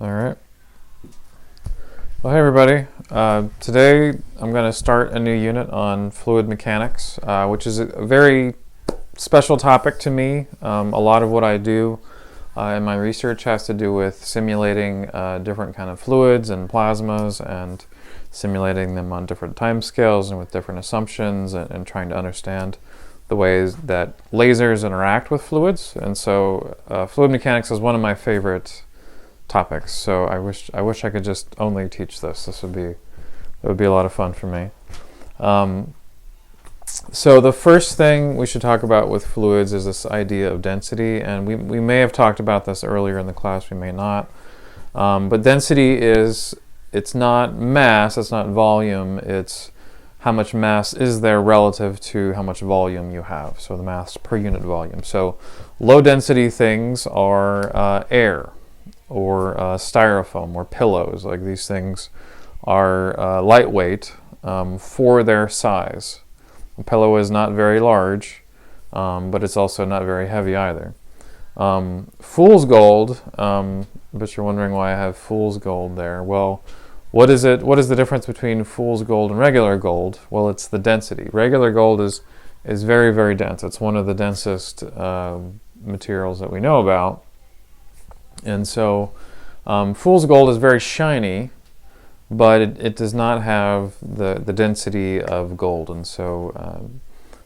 All right. Well, hey everybody. Today I'm going to start a new unit on fluid mechanics, which is a very special topic to me. A lot of what I do in my research has to do with simulating different kind of fluids and plasmas and simulating them on different time scales and with different assumptions and trying to understand the ways that lasers interact with fluids. And so fluid mechanics is one of my favorite topics. So I wish I could just only teach this. That would be a lot of fun for me. So the first thing we should talk about with fluids is this idea of density, and we may have talked about this earlier in the class, we may not. But density it's not mass, it's not volume, it's how much mass is there relative to how much volume you have. So the mass per unit volume. So low density things are air, or styrofoam, or pillows. Like, these things are lightweight for their size. A pillow is not very large, but it's also not very heavy either. Fool's gold, but you're wondering why I have fool's gold there. Well, what is the difference between fool's gold and regular gold? Well, it's the density. Regular gold is very, very dense. It's one of the densest materials that we know about. And so fool's gold is very shiny, but it does not have the density of gold, and so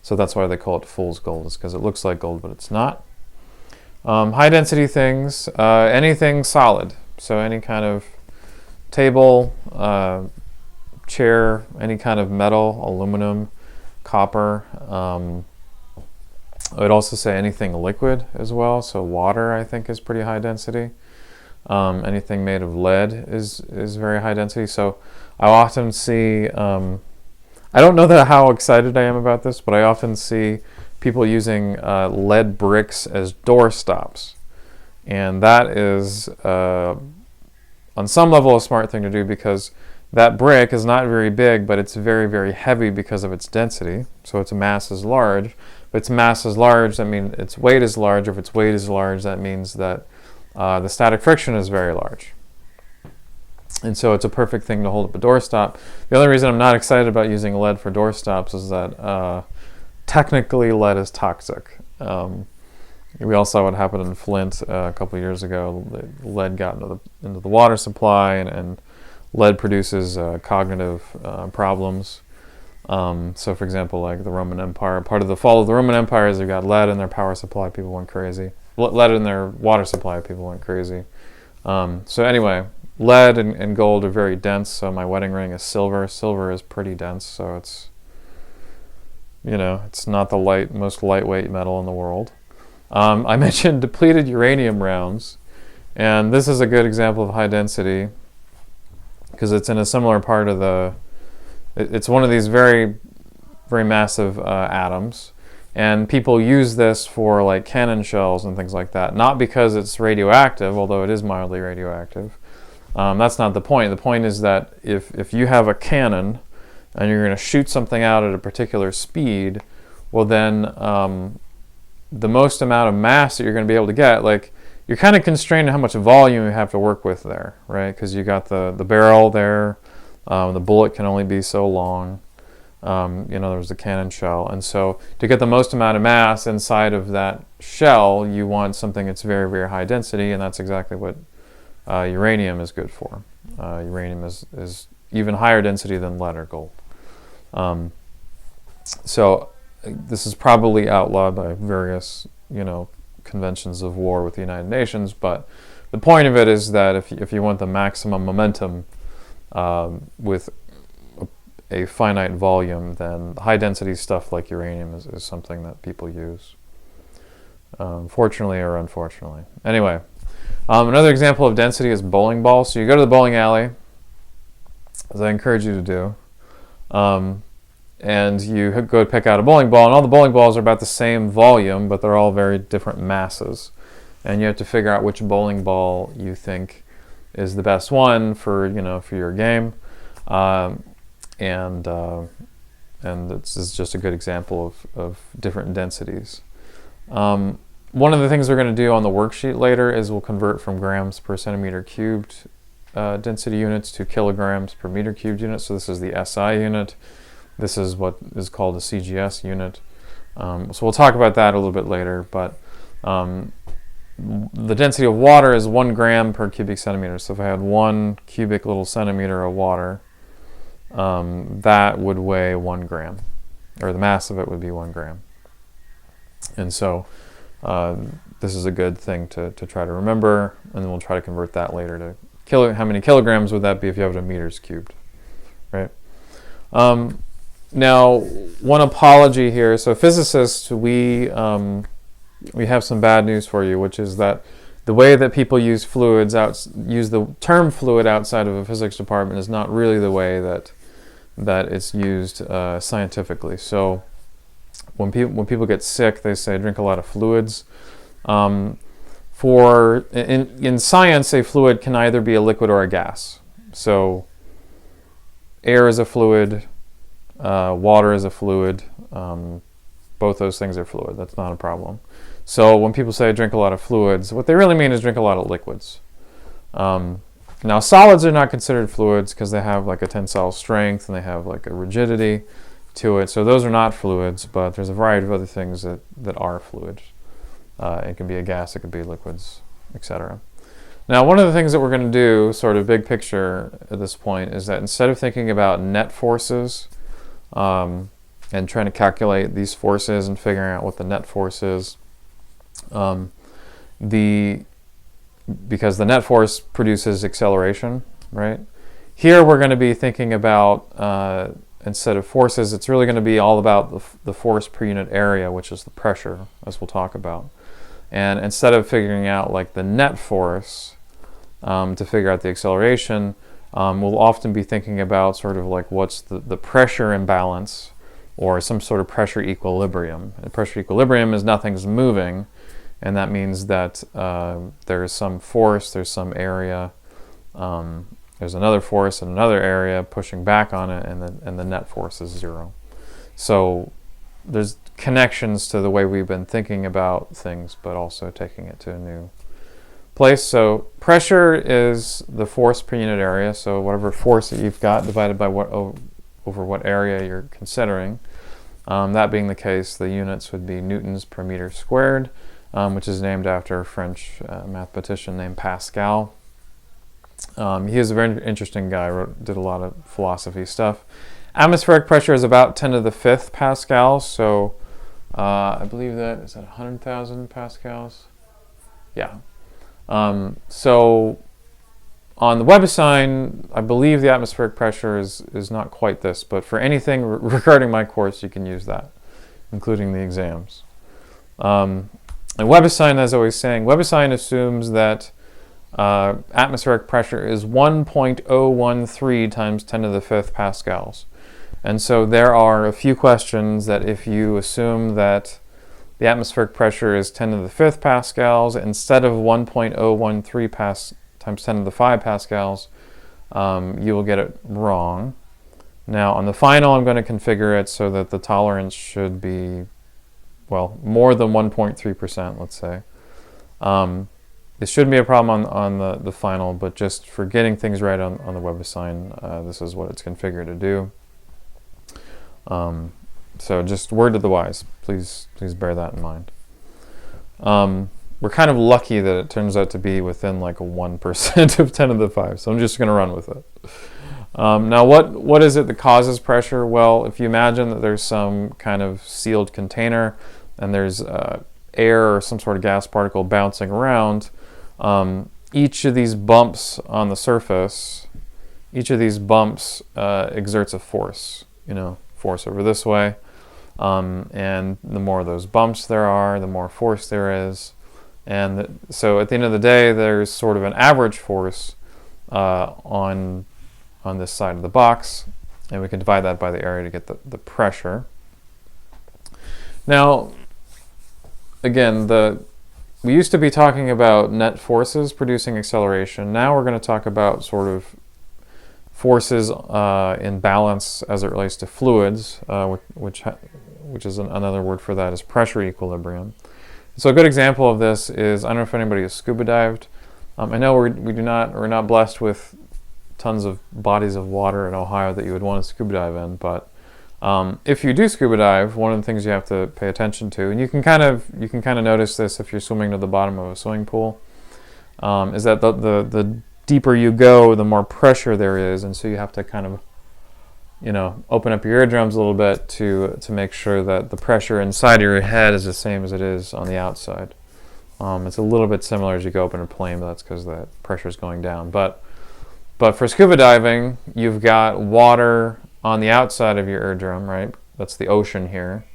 that's why they call it fool's gold, is because it looks like gold, but it's not. High density things, anything solid, so any kind of table, chair, any kind of metal, aluminum, copper. I would also say anything liquid as well, so water I think is pretty high density. Anything made of lead is very high density. So I often see, I don't know how excited I am about this, but I often see people using lead bricks as door stops. And that is, on some level, a smart thing to do, because that brick is not very big, but it's very, very heavy because of its density. So its mass is large. If its mass is large, that means its weight is large. If its weight is large, that means that the static friction is very large. And so it's a perfect thing to hold up a doorstop. The only reason I'm not excited about using lead for doorstops is that technically lead is toxic. We all saw what happened in Flint a couple of years ago. Lead got into the water supply, and lead produces cognitive problems. So, for example, like the Roman Empire, part of the fall of the Roman Empire is they got lead in their power supply, people went crazy. Lead in their water supply, people went crazy. So anyway, lead and gold are very dense. So my wedding ring is silver. Silver is pretty dense, so it's not the most lightweight metal in the world. I mentioned depleted uranium rounds, and this is a good example of high density because it's in a similar part of it's one of these very, very massive atoms, and people use this for like cannon shells and things like that. Not because it's radioactive, although it is mildly radioactive. That's not the point. The point is that if you have a cannon and you're going to shoot something out at a particular speed, well then the most amount of mass that you're going to be able to get, like, you're kind of constrained to how much volume you have to work with there, right? Because you got the barrel there. The bullet can only be so long. There's the cannon shell. And so to get the most amount of mass inside of that shell, you want something that's very, very high density, and that's exactly what uranium is good for. Uranium is even higher density than lead or gold. So this is probably outlawed by various, conventions of war with the United Nations, but the point of it is that if you want the maximum momentum with a finite volume, then high density stuff like uranium is something that people use, fortunately or unfortunately. Anyway, another example of density is bowling balls. So you go to the bowling alley, as I encourage you to do, and you go pick out a bowling ball, and all the bowling balls are about the same volume, but they're all very different masses, and you have to figure out which bowling ball you think is the best one for your game. And this is just a good example of different densities. One of the things we're going to do on the worksheet later is we'll convert from grams per centimeter cubed density units to kilograms per meter cubed unit. So this is the SI unit. This is what is called a CGS unit. So we'll talk about that a little bit later, but the density of water is 1 gram per cubic centimeter. So if I had 1 cubic little centimeter of water, that would weigh 1 gram, or the mass of it would be 1 gram. And so this is a good thing to try to remember, and then we'll try to convert that later to how many kilograms would that be if you have it in meters cubed, right? Now, one apology here. So physicists, we have some bad news for you, which is that the way that people use use the term fluid outside of a physics department is not really the way that it's used scientifically. So when people get sick, they say drink a lot of fluids. In science, a fluid can either be a liquid or a gas. So air is a fluid, water is a fluid. Both those things are fluid. That's not a problem. So when people say drink a lot of fluids, what they really mean is drink a lot of liquids. Now solids are not considered fluids because they have like a tensile strength and they have like a rigidity to it. So those are not fluids, but there's a variety of other things that are fluids. It can be a gas, it could be liquids, etc. Now, one of the things that we're going to do, sort of big picture at this point, is that instead of thinking about net forces and trying to calculate these forces and figuring out what the net force is, because the net force produces acceleration, right? Here we're going to be thinking about, instead of forces, it's really going to be all about the force per unit area, which is the pressure, as we'll talk about. And instead of figuring out like the net force to figure out the acceleration, we'll often be thinking about sort of like what's the pressure imbalance or some sort of pressure equilibrium. And pressure equilibrium is nothing's moving, and that means that there's some force, there's some area, there's another force in another area pushing back on it, and the net force is 0. So there's connections to the way we've been thinking about things, but also taking it to a new place. So pressure is the force per unit area, so whatever force that you've got divided by over what area you're considering. That being the case, the units would be newtons per meter squared, which is named after a French mathematician named Pascal. He is a very interesting guy, did a lot of philosophy stuff. Atmospheric pressure is about 10 to the 5th pascals, so I believe that, is that 100,000 pascals? Yeah. So on the WebAssign, I believe the atmospheric pressure is not quite this, but for anything regarding my course, you can use that, including the exams. And WebAssign, as I was saying, WebAssign assumes that atmospheric pressure is 1.013 times 10 to the 5th pascals. And so there are a few questions that if you assume that the atmospheric pressure is 10 to the 5th pascals instead of 1.013 times 10 to the 5 pascals, you will get it wrong. Now on the final, I'm going to configure it so that the tolerance should be, well, more than 1.3%, let's say. It shouldn't be a problem on the final, but just for getting things right on the WebAssign, this is what it's configured to do. So just word to the wise, please bear that in mind. We're kind of lucky that it turns out to be within like a 1% of 10 to the 5, so I'm just going to run with it. Now what is it that causes pressure? Well, if you imagine that there's some kind of sealed container and there's air or some sort of gas particle bouncing around, each of these bumps on the surface, each of these bumps exerts a force, force over this way. And the more of those bumps there are, the more force there is. And so at the end of the day, there's sort of an average force on this side of the box, and we can divide that by the area to get the pressure. Now, again, we used to be talking about net forces producing acceleration. Now we're going to talk about sort of forces in balance as it relates to fluids, which is another word for that is pressure equilibrium. So a good example of this is, I don't know if anybody has scuba dived. I know we're not blessed with tons of bodies of water in Ohio that you would want to scuba dive in, but if you do scuba dive, one of the things you have to pay attention to, and you can kind of notice this if you're swimming to the bottom of a swimming pool, is that the deeper you go, the more pressure there is, and so you have to kind of, open up your eardrums a little bit to make sure that the pressure inside of your head is the same as it is on the outside. It's a little bit similar as you go up in a plane, but that's because the pressure is going down. But for scuba diving, you've got water on the outside of your eardrum, right? That's the ocean here.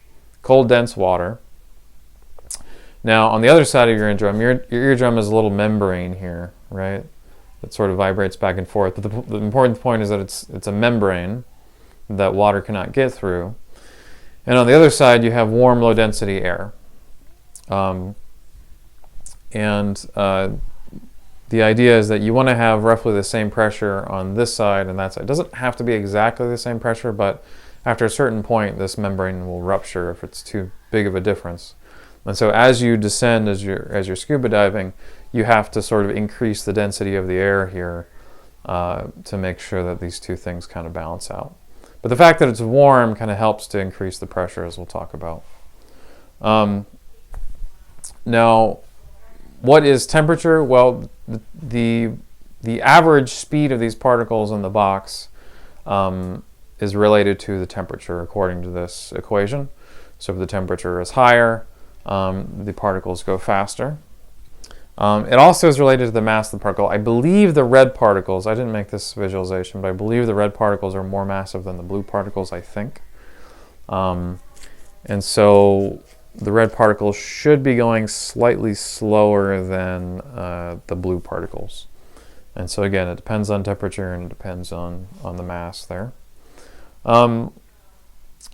Cold, dense water. Now, on the other side of your eardrum is a little membrane here, right? That sort of vibrates back and forth. But the important point is that it's a membrane that water cannot get through. And on the other side, you have warm, low-density air. The idea is that you want to have roughly the same pressure on this side and that side. It doesn't have to be exactly the same pressure, but after a certain point, this membrane will rupture if it's too big of a difference. And so as you descend, as you're scuba diving, you have to sort of increase the density of the air here to make sure that these two things kind of balance out. But the fact that it's warm kind of helps to increase the pressure, as we'll talk about. Now, what is temperature? Well, the average speed of these particles in the box is related to the temperature according to this equation. So if the temperature is higher, the particles go faster. It also is related to the mass of the particle. I believe the red particles, I didn't make this visualization, but I believe the red particles are more massive than the blue particles, I think. And so the red particles should be going slightly slower than the blue particles. And so again, it depends on temperature and it depends on the mass there. Now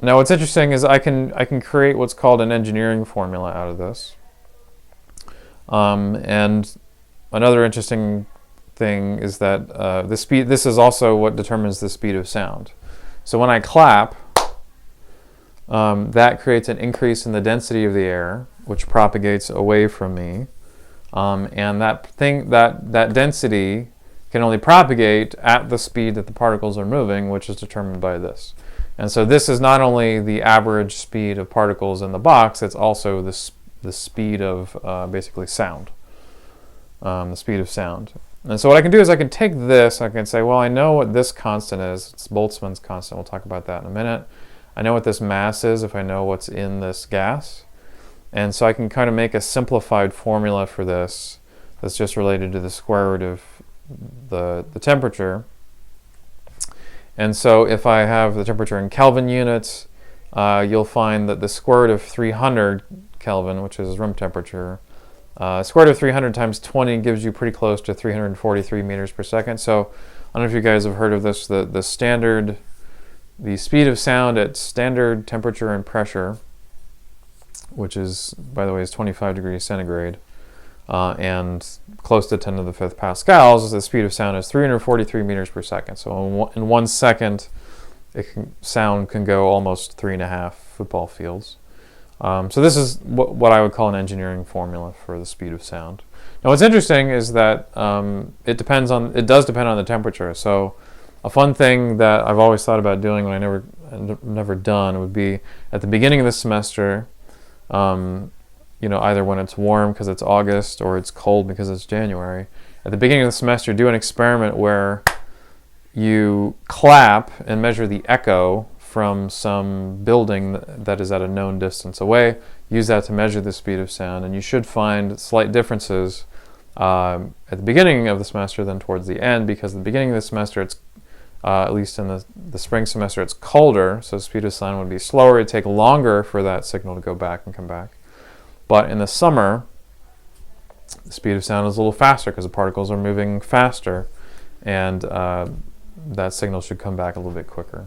what's interesting is I can create what's called an engineering formula out of this. And another interesting thing is that this is also what determines the speed of sound. So when I clap, that creates an increase in the density of the air, which propagates away from me. And that density can only propagate at the speed that the particles are moving, which is determined by this. And so this is not only the average speed of particles in the box, it's also the speed of basically sound, the speed of sound. And so what I can do is I can take this, I can say, well, I know what this constant is. It's Boltzmann's constant. We'll talk about that in a minute. I know what this mass is if I know what's in this gas. And so I can kind of make a simplified formula for this that's just related to the square root of the temperature. And so if I have the temperature in Kelvin units, you'll find that the square root of 300 Kelvin, which is room temperature, square root of 300 times 20 gives you pretty close to 343 meters per second. So I don't know if you guys have heard of this, the speed of sound at standard temperature and pressure, which is, by the way, is 25 degrees centigrade, and close to 10 to the 5th pascals, the speed of sound is 343 meters per second. So in 1 second, sound can go almost 3.5 football fields. So this is what I would call an engineering formula for the speed of sound. Now what's interesting is that it does depend on the temperature. So a fun thing that I've always thought about doing when I've never done would be at the beginning of the semester, either when it's warm because it's August or it's cold because it's January. At the beginning of the semester, do an experiment where you clap and measure the echo from some building that is at a known distance away. Use that to measure the speed of sound, and you should find slight differences at the beginning of the semester than towards the end, because at the beginning of the semester, it's at least in the spring semester, it's colder, so the speed of sound would be slower. It'd take longer for that signal to go back and come back. But in the summer, the speed of sound is a little faster because the particles are moving faster, and that signal should come back a little bit quicker.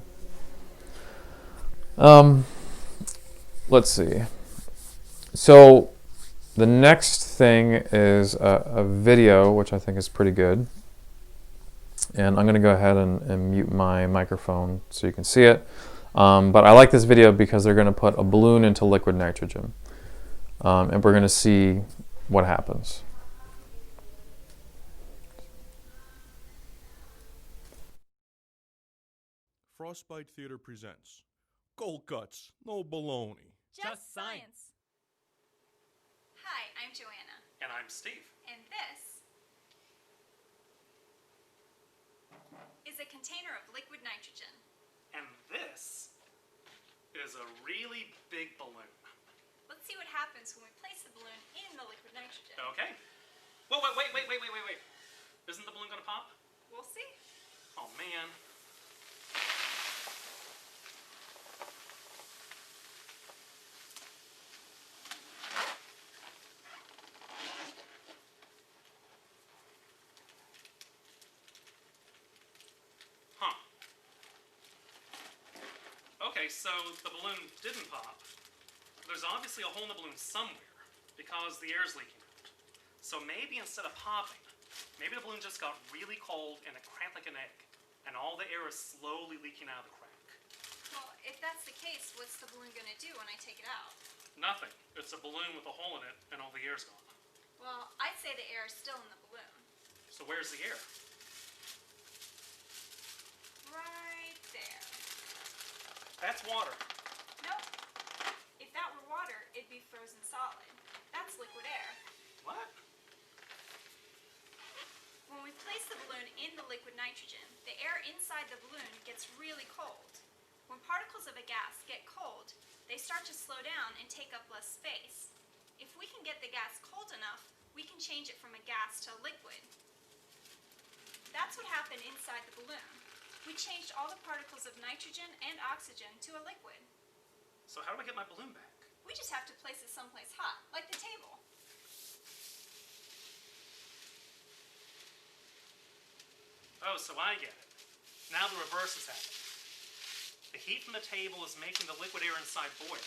Let's see. So the next thing is a video, which I think is pretty good. And I'm going to go ahead and mute my microphone so you can see it. But I like this video because they're going to put a balloon into liquid nitrogen. and we're going to see what happens. Frostbite Theater presents Cold Cuts, no baloney. Just science. Hi, I'm Joanna. And I'm Steve. And this is a container of liquid nitrogen. And this is a really big balloon. Let's see what happens when we place the balloon in the liquid nitrogen. Okay. Whoa, wait. Isn't the balloon gonna pop? We'll see. Oh, man. Huh. Okay, so the balloon didn't pop. There's obviously a hole in the balloon somewhere because the air's leaking out. So maybe instead of popping, maybe the balloon just got really cold and it cracked like an egg, and all the air is slowly leaking out of the crack. Well, if that's the case, what's the balloon going to do when I take it out? Nothing. It's a balloon with a hole in it and all the air's gone. Well, I'd say the air is still in the balloon. So where's the air? Right there. That's water. Nope. If that were water, it'd be frozen solid. That's liquid air. What? When we place the balloon in the liquid nitrogen, the air inside the balloon gets really cold. When particles of a gas get cold, they start to slow down and take up less space. If we can get the gas cold enough, we can change it from a gas to a liquid. That's what happened inside the balloon. We changed all the particles of nitrogen and oxygen to a liquid. So how do I get my balloon back? We just have to place it someplace hot, like the table. Oh, so I get it. Now the reverse is happening. The heat from the table is making the liquid air inside boil.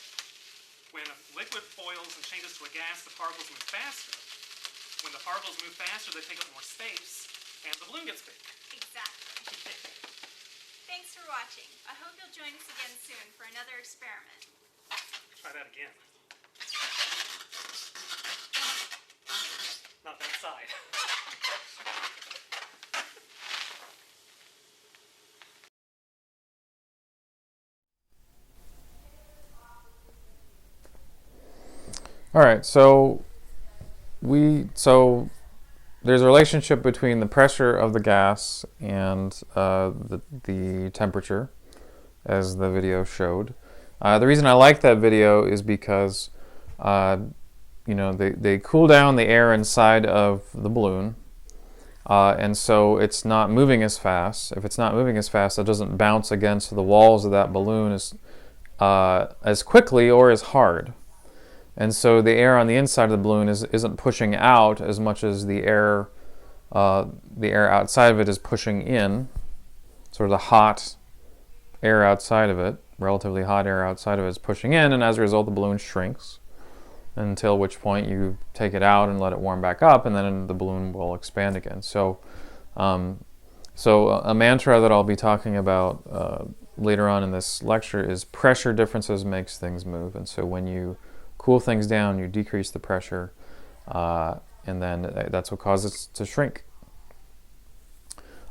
When a liquid boils and changes to a gas, the particles move faster. When the particles move faster, they take up more space, and the balloon gets big. Exactly. Thanks for watching. I hope you'll join us again soon for another experiment. Try that again. Not that side. All right, so there's a relationship between the pressure of the gas and the temperature, as the video showed. The reason I like that video is because they cool down the air inside of the balloon, and so it's not moving as fast. If it's not moving as fast, it doesn't bounce against the walls of that balloon as quickly or as hard. And so the air on the inside of the balloon isn't pushing out as much as the air outside of it is pushing in. Sort of the hot air outside of it, relatively hot air outside of it, is pushing in, and as a result the balloon shrinks until which point you take it out and let it warm back up, and then the balloon will expand again. So a mantra that I'll be talking about later on in this lecture is pressure differences makes things move. And so when you cool things down, you decrease the pressure, and then that's what causes it to shrink.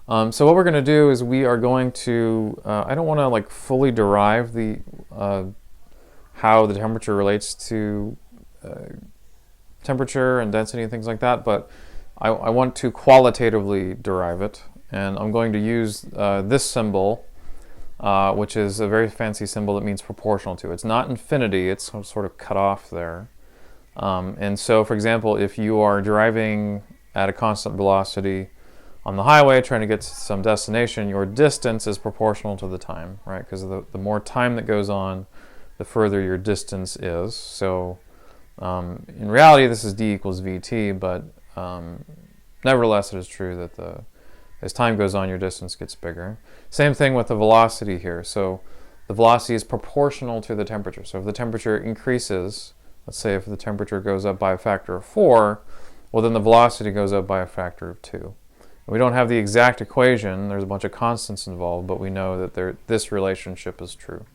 So what we're going to do is we are going to, I don't want to fully derive the how the temperature relates to temperature and density and things like that, but I want to qualitatively derive it, and I'm going to use this symbol, which is a very fancy symbol that means proportional to. It's not infinity, it's sort of cut off there. And so, for example, if you are driving at a constant velocity on the highway trying to get to some destination, your distance is proportional to the time, right? Because the more time that goes on, the further your distance is. So in reality, this is d equals vt, but nevertheless, it is true that as time goes on, your distance gets bigger. Same thing with the velocity here. So the velocity is proportional to the temperature. So if the temperature increases, let's say if the temperature goes up by a factor of 4, well then the velocity goes up by a factor of 2. We don't have the exact equation, there's a bunch of constants involved, but we know that this relationship is true.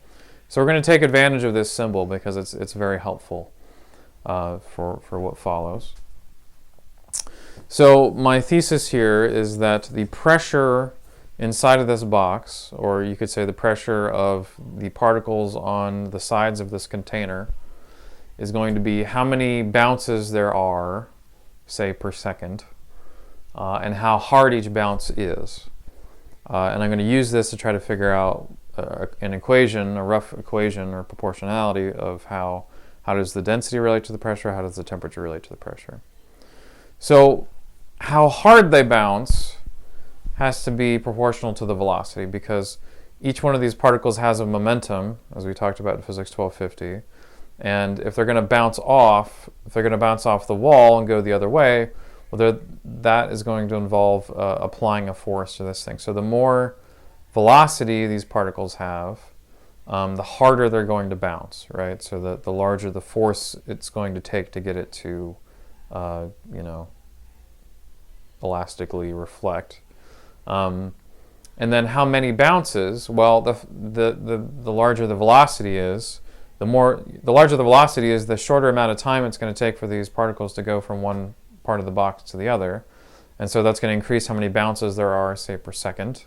So we're going to take advantage of this symbol because it's very helpful. for what follows. So my thesis here is that the pressure inside of this box, or you could say the pressure of the particles on the sides of this container, is going to be how many bounces there are, say, per second, and how hard each bounce is. And I'm going to use this to try to figure out an equation, a rough equation or proportionality of how does the density relate to the pressure, how does the temperature relate to the pressure. So how hard they bounce has to be proportional to the velocity, because each one of these particles has a momentum, as we talked about in Physics 1250. And if they're going to bounce off, the wall and go the other way, well, that is going to involve applying a force to this thing. So the more velocity these particles have, the harder they're going to bounce, right? So the larger the force it's going to take to get it to, elastically reflect. And then how many bounces? Well, the larger the velocity is, the larger the velocity is, the shorter amount of time it's going to take for these particles to go from one part of the box to the other. And so that's going to increase how many bounces there are, say, per second.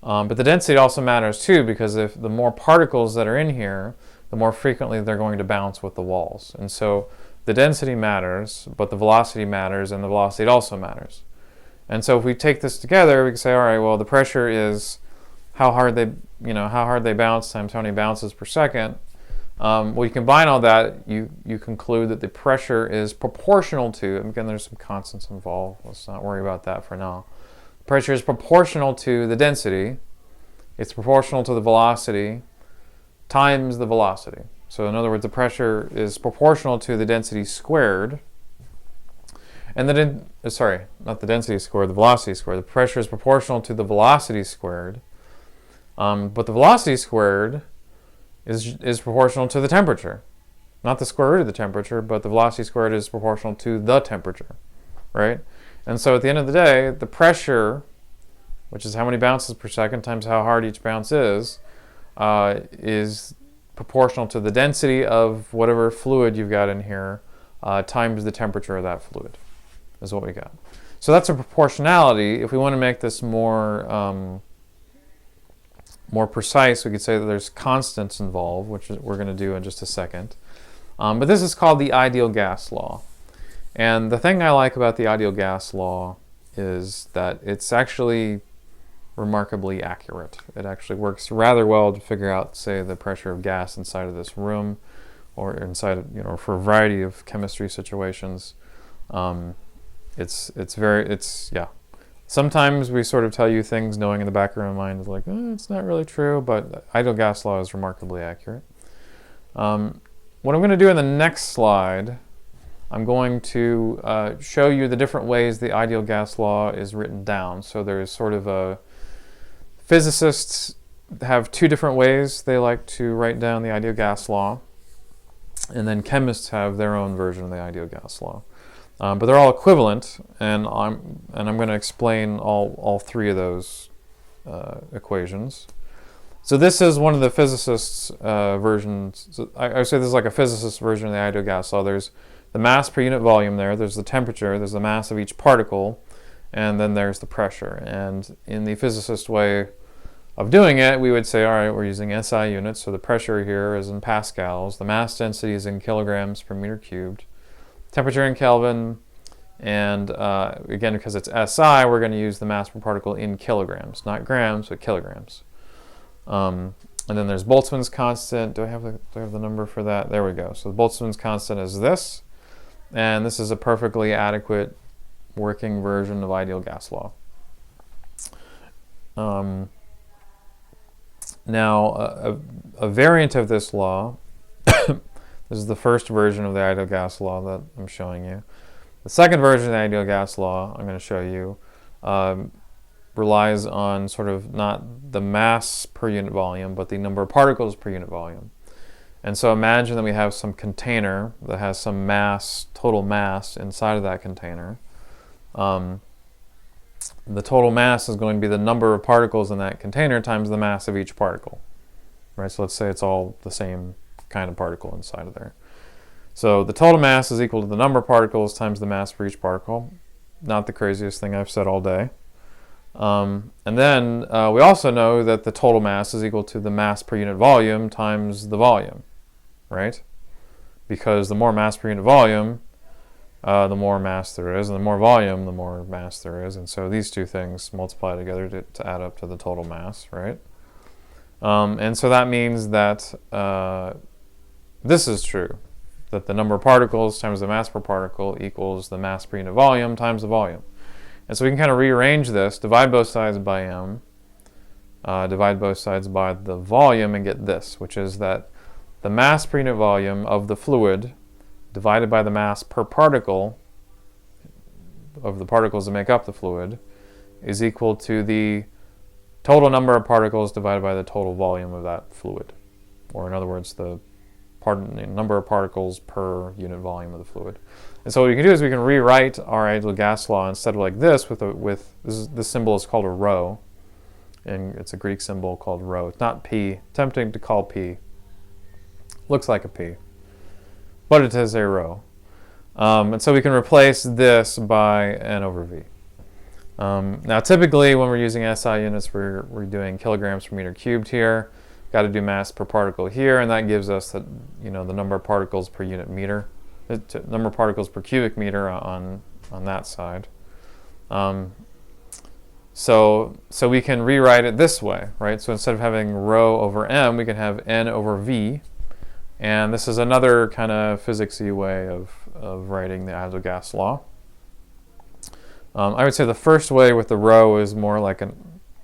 But the density also matters too, because if the more particles that are in here, the more frequently they're going to bounce with the walls. And so the density matters, but the velocity matters, and the velocity also matters. And so if we take this together, we can say, all right, well, the pressure is how hard they bounce times how many bounces per second. Well, you combine all that, you conclude that the pressure is proportional to, and again, there's some constants involved. Let's not worry about that for now. Pressure is proportional to the density. It's proportional to the velocity times the velocity. So in other words, the pressure is proportional to the density squared. And not the density squared, the velocity squared. The pressure is proportional to the velocity squared. But the velocity squared is proportional to the temperature. Not the square root of the temperature, but the velocity squared is proportional to the temperature, right? And so at the end of the day, the pressure, which is how many bounces per second times how hard each bounce is proportional to the density of whatever fluid you've got in here times the temperature of that fluid, is what we got. So that's a proportionality. If we want to make this more precise, we could say that there's constants involved, which we're going to do in just a second. But this is called the ideal gas law. And the thing I like about the ideal gas law is that it's actually remarkably accurate. It actually works rather well to figure out, say, the pressure of gas inside of this room, or inside of, for a variety of chemistry situations. Sometimes we sort of tell you things knowing in the back of our mind is like, it's not really true, but ideal gas law is remarkably accurate. What I'm going to do in the next slide, I'm going to show you the different ways the ideal gas law is written down. So there's sort of physicists have two different ways they like to write down the ideal gas law, and then chemists have their own version of the ideal gas law. But they're all equivalent, and I'm going to explain all three of those equations. So this is one of the physicists' versions. So I would say this is like a physicist's version of the ideal gas law. There's the mass per unit volume there's the temperature, there's the mass of each particle, and then there's the pressure. And in the physicist way of doing it, we would say, all right, we're using SI units, so the pressure here is in pascals, the mass density is in kilograms per meter cubed, temperature in Kelvin, and again, because it's SI, we're going to use the mass per particle in kilograms, not grams, but kilograms. And then there's Boltzmann's constant. Do I have the number for that? There we go. So the Boltzmann's constant is this, and this is a perfectly adequate working version of ideal gas law. Now, a variant of this law, this is the first version of the ideal gas law that I'm showing you. The second version of the ideal gas law I'm going to show you relies on sort of not the mass per unit volume, but the number of particles per unit volume. And so imagine that we have some container that has some mass, total mass inside of that container. The total mass is going to be the number of particles in that container times the mass of each particle. Right? So let's say it's all the same kind of particle inside of there. So the total mass is equal to the number of particles times the mass for each particle. Not the craziest thing I've said all day. And then we also know that the total mass is equal to the mass per unit volume times the volume, right? Because the more mass per unit volume, the more mass there is, and the more volume, the more mass there is. And so these two things multiply together to add up to the total mass, right? And so that means that this is true, that the number of particles times the mass per particle equals the mass per unit volume times the volume. And so we can kind of rearrange this, divide both sides by m, divide both sides by the volume, and get this, which is that the mass per unit volume of the fluid divided by the mass per particle of the particles that make up the fluid is equal to the total number of particles divided by the total volume of that fluid. Or in other words, the number of particles per unit volume of the fluid. And so what we can do is we can rewrite our ideal gas law instead of like this this symbol is called a rho, and it's a Greek symbol called rho. It's not p. Tempting to call p. Looks like a p, but it is a rho. And so we can replace this by n over v. Now typically when we're using SI units, we're doing kilograms per meter cubed here. Got to do mass per particle here, and that gives us the number of particles per unit meter, the number of particles per cubic meter on that side. So we can rewrite it this way, right? So instead of having rho over m, we can have n over v, and this is another kind of physicsy way of writing the ideal gas law. I would say the first way with the rho is more like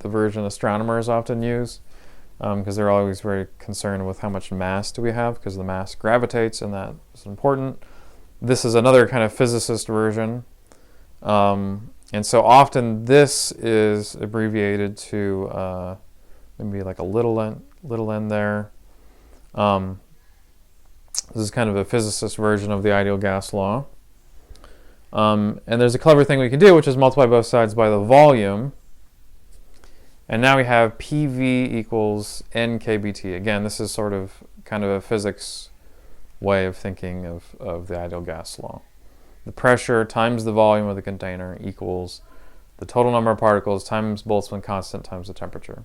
the version astronomers often use, because they're always very concerned with how much mass do we have, because the mass gravitates, and that is important. This is another kind of physicist version, and so often this is abbreviated to maybe like a little n there. This is kind of a physicist version of the ideal gas law. And there's a clever thing we can do, which is multiply both sides by the volume. And now we have PV equals NKBT. Again, this is sort of kind of a physics way of thinking of the ideal gas law. The pressure times the volume of the container equals the total number of particles times Boltzmann constant times the temperature.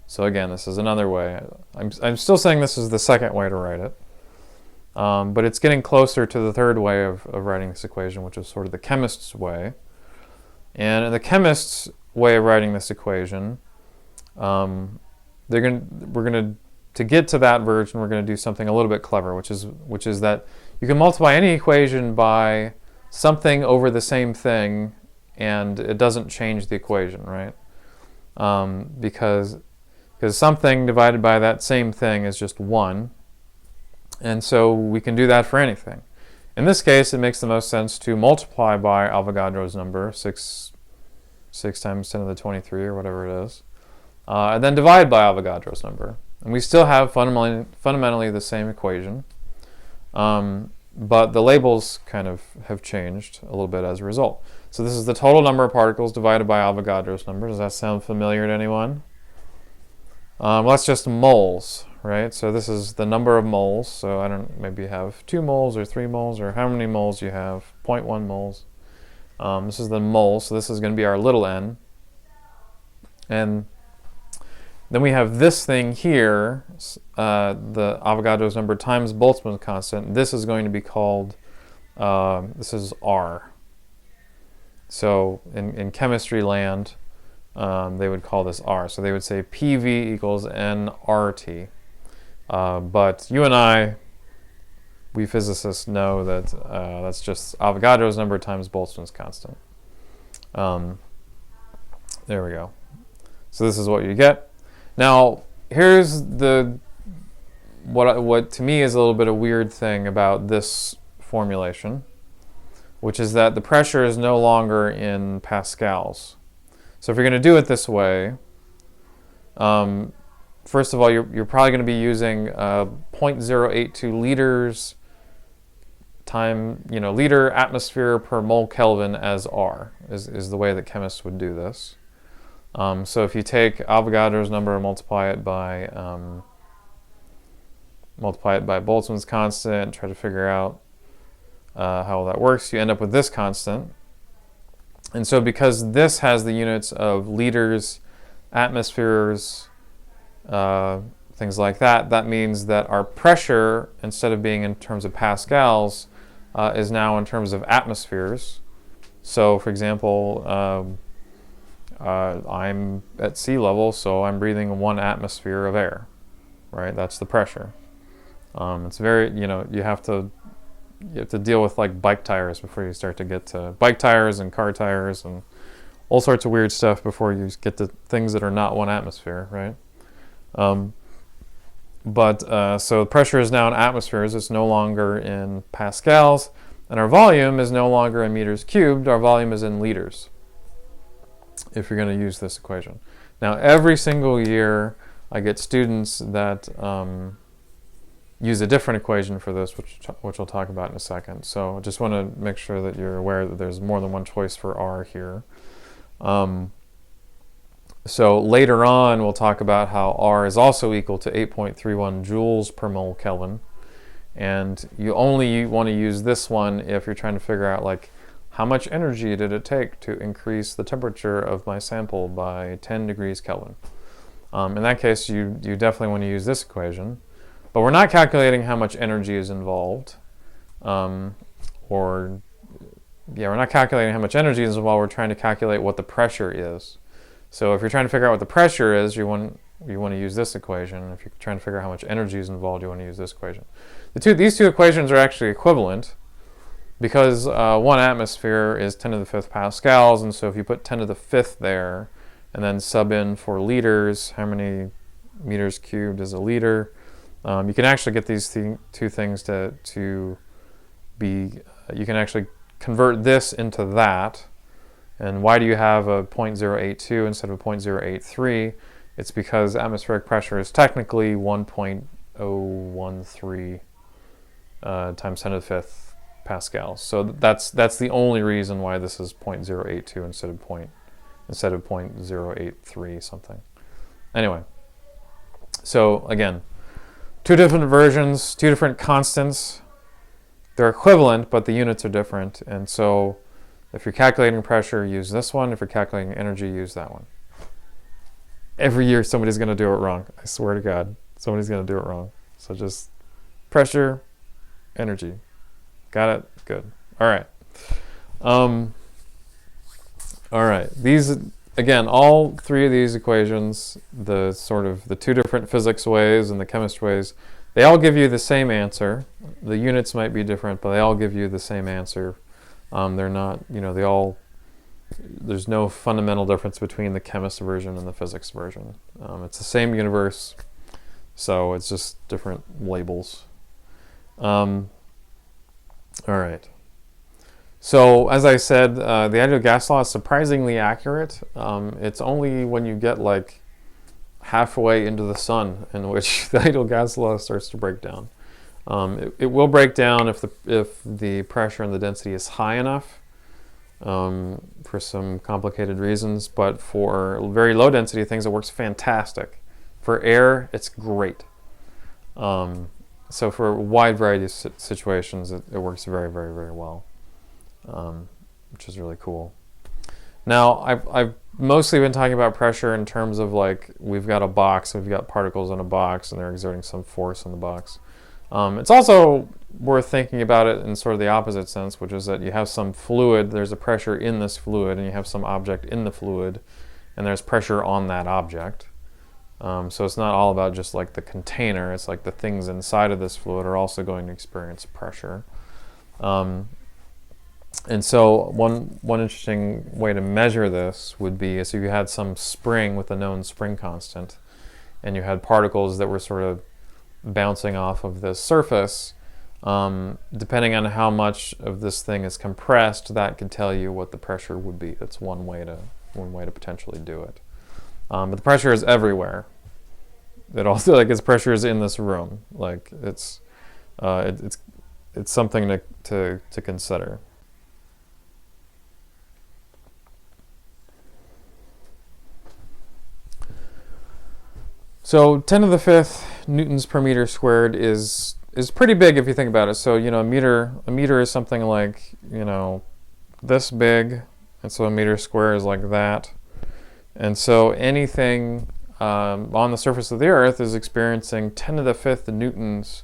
So again, this is another way. I'm still saying this is the second way to write it. But it's getting closer to the third way of writing this equation, which is sort of the chemist's way. And in the chemist's way of writing this equation, to get to that version, we're going to do something a little bit clever, which is that you can multiply any equation by something over the same thing, and it doesn't change the equation, right? Because something divided by that same thing is just 1. And so we can do that for anything. In this case, it makes the most sense to multiply by Avogadro's number, 6 times 10 to the 23 or whatever it is, and then divide by Avogadro's number. And we still have fundamentally the same equation, but the labels kind of have changed a little bit as a result. So this is the total number of particles divided by Avogadro's number. Does that sound familiar to anyone? Well, that's just moles, right? So this is the number of moles. So maybe you have 2 moles or 3 moles, or how many moles you have, 0.1 moles. This is the mole, so this is going to be our little n. And then we have this thing here, the Avogadro's number times Boltzmann's constant. This is going to be called, this is R. So in chemistry land, they would call this R. So they would say PV equals nRT. But you and I, we physicists know that that's just Avogadro's number times Boltzmann's constant. There we go. So this is what you get. Now, here's what to me is a little bit of a weird thing about this formulation, which is that the pressure is no longer in pascals. So if you're going to do it this way, first of all, you're probably going to be using 0.082 liters liter atmosphere per mole Kelvin as R is the way that chemists would do this. So if you take Avogadro's number and multiply it by Boltzmann's constant, try to figure out how that works, you end up with this constant. And so because this has the units of liters, atmospheres, things like that, that means that our pressure, instead of being in terms of pascals, is now in terms of atmospheres. So, for example, I'm at sea level, so I'm breathing 1 atmosphere of air, right? That's the pressure. It's very, you have to deal with like bike tires before you start to get to bike tires and car tires and all sorts of weird stuff before you get to things that are not 1 atmosphere, right? So pressure is now in atmospheres. It's no longer in pascals, and our volume is no longer in meters cubed. Our volume is in liters, if you're going to use this equation. Now, every single year, I get students that use a different equation for this, which we'll talk about in a second. So I just want to make sure that you're aware that there's more than one choice for R here. So later on, we'll talk about how R is also equal to 8.31 joules per mole Kelvin. And you only want to use this one if you're trying to figure out, like, how much energy did it take to increase the temperature of my sample by 10 degrees Kelvin. In that case, you definitely want to use this equation. But we're not calculating how much energy is involved. We're not calculating how much energy is involved. We're trying to calculate what the pressure is. So if you're trying to figure out what the pressure is, you want to use this equation. If you're trying to figure out how much energy is involved, you want to use this equation. These two equations are actually equivalent because 1 atmosphere is 10 to the 5th pascals, and so if you put 10 to the 5th there and then sub in for liters, how many meters cubed is a liter, you can actually get these two things to be, you can actually convert this into that. And why do you have a 0.082 instead of a 0.083? It's because atmospheric pressure is technically 1.013 times 10 to the 5th pascals. So that's the only reason why this is 0.082 instead of 0.083 something. Anyway, so again, 2 different versions, 2 different constants. They're equivalent, but the units are different. And so if you're calculating pressure, use this one. If you're calculating energy, use that one. Every year, somebody's going to do it wrong. I swear to God, somebody's going to do it wrong. So just pressure, energy. Got it? Good. All right. All right. These, again, all 3 of these equations, the 2 different physics ways and the chemist ways, they all give you the same answer. The units might be different, but they all give you the same answer. They're not, there's no fundamental difference between the chemist version and the physics version. It's the same universe, so it's just different labels. All right. So, as I said, the ideal gas law is surprisingly accurate. It's only when you get like halfway into the sun in which the ideal gas law starts to break down. It will break down if the pressure and the density is high enough for some complicated reasons, but for very low density things it works fantastic. For air, it's great. So for a wide variety of situations, it works very, very, very well, which is really cool. Now, I've mostly been talking about pressure in terms of like we've got a box, we've got particles in a box, and they're exerting some force on the box. It's also worth thinking about it in sort of the opposite sense, which is that you have some fluid, there's a pressure in this fluid, and you have some object in the fluid, and there's pressure on that object. So it's not all about just like the container, it's like the things inside of this fluid are also going to experience pressure. And so one interesting way to measure this would be if you had some spring with a known spring constant, and you had particles that were sort of bouncing off of this surface, depending on how much of this thing is compressed, that could tell you what the pressure would be. That's one way to potentially do it. But the pressure is everywhere. It also, like, its pressure is in this room. Like it's something to consider. So 10 to the 5th newtons per meter squared is is pretty big if you think about it. So, a meter is something like, this big, and so a meter square is like that. And so anything on the surface of the Earth is experiencing 10 to the 5th newtons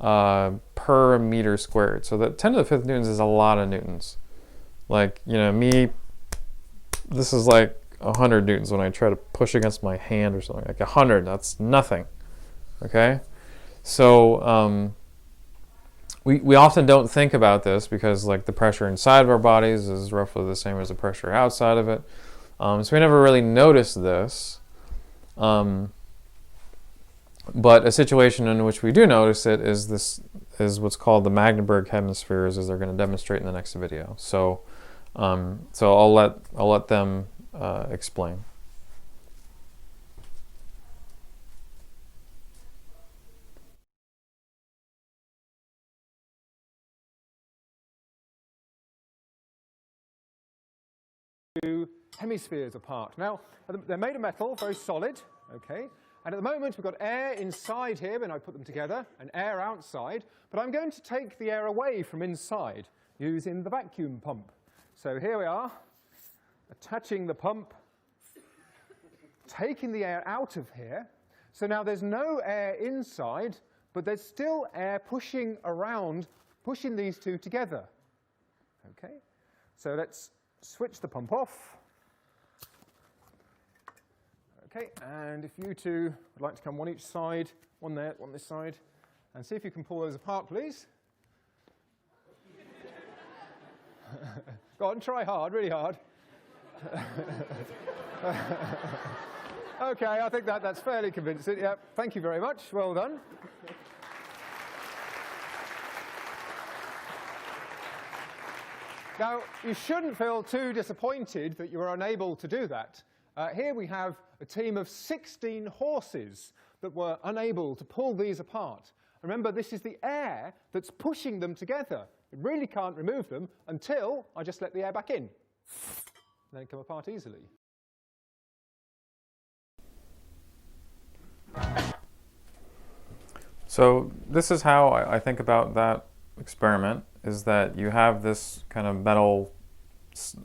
per meter squared. So that 10 to the 5th newtons is a lot of newtons. Like, this is like 100 newtons when I try to push against my hand or something. Like 100, that's nothing. Okay? So we often don't think about this because like the pressure inside of our bodies is roughly the same as the pressure outside of it. So we never really notice this. But a situation in which we do notice it is what's called the Magdeburg hemispheres, as they're going to demonstrate in the next video. So I'll let them explain. Hemispheres apart. Now, they're made of metal, very solid, okay? And at the moment, we've got air inside here when I put them together, and air outside. But I'm going to take the air away from inside using the vacuum pump. So here we are, attaching the pump, taking the air out of here. So now there's no air inside, but there's still air pushing around, pushing these two together. Okay? So let's switch the pump off. Okay, and if you two would like to come one each side, one there, one this side, and see if you can pull those apart, please. Go on, try hard, really hard. Okay, I think that's fairly convincing. Yeah, thank you very much. Well done. Now, you shouldn't feel too disappointed that you were unable to do that. Here we have a team of 16 horses that were unable to pull these apart. Remember, this is the air that's pushing them together. You really can't remove them until I just let the air back in. And they come apart easily. So this is how I think about that experiment, is that you have this kind of metal